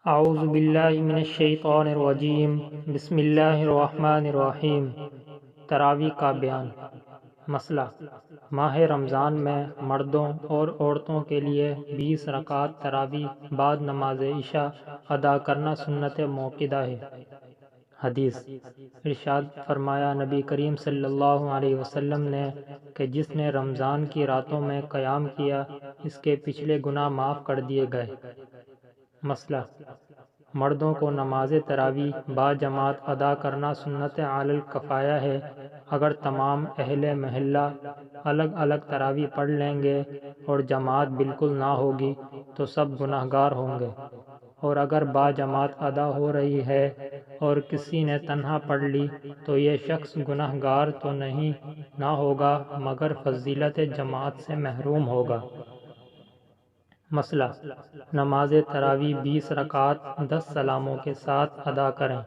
اعوذ باللہ من الشیطان الرجیم، بسم اللہ الرحمن الرحیم۔ تراویح کا بیان۔ مسئلہ: ماہ رمضان میں مردوں اور عورتوں کے لیے 20 رکعت تراویح بعد نماز عشاء ادا کرنا سنت موقدہ ہے۔ حدیث: ارشاد فرمایا نبی کریم صلی اللہ علیہ وسلم نے کہ جس نے رمضان کی راتوں میں قیام کیا اس کے پچھلے گناہ معاف کر دیے گئے۔ مسئلہ: مردوں کو نماز تراویح باجماعت ادا کرنا سنت علی الکفایہ ہے۔ اگر تمام اہل محلہ الگ الگ تراویح پڑھ لیں گے اور جماعت بالکل نہ ہوگی تو سب گناہگار ہوں گے، اور اگر باجماعت ادا ہو رہی ہے اور کسی نے تنہا پڑھ لی تو یہ شخص گناہگار تو نہ ہوگا مگر فضیلت جماعت سے محروم ہوگا۔ مسئلہ: نماز تراویح 20 رکعت 10 سلاموں کے ساتھ ادا کریں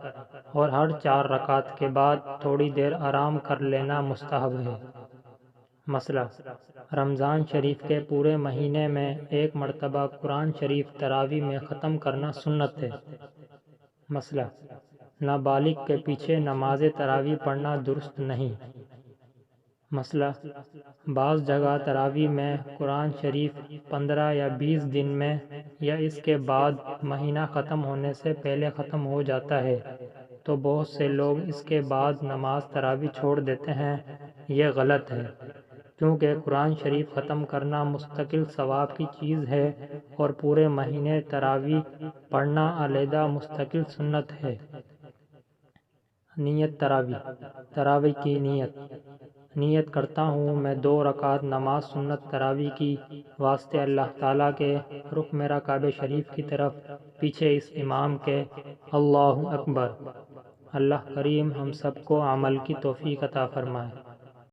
اور ہر 4 رکعت کے بعد تھوڑی دیر آرام کر لینا مستحب ہے۔ مسئلہ: رمضان شریف کے پورے مہینے میں ایک مرتبہ قرآن شریف تراویح میں ختم کرنا سنت ہے۔ مسئلہ: نابالغ کے پیچھے نماز تراویح پڑھنا درست نہیں۔ مسئلہ: بعض جگہ تراویح میں قرآن شریف 15 یا 20 دن میں یا اس کے بعد مہینہ ختم ہونے سے پہلے ختم ہو جاتا ہے تو بہت سے لوگ اس کے بعد نماز تراویح چھوڑ دیتے ہیں۔ یہ غلط ہے، کیونکہ قرآن شریف ختم کرنا مستقل ثواب کی چیز ہے اور پورے مہینے تراویح پڑھنا علیحدہ مستقل سنت ہے۔ نیت تراویح کی نیت کرتا ہوں میں 2 رکعت نماز سنت تراویح کی واسطے اللہ تعالیٰ کے رخ میرا کعبہ شریف کی طرف پیچھے اس امام کے۔ اللہ اکبر۔ اللہ کریم ہم سب کو عمل کی توفیق عطا فرمائے۔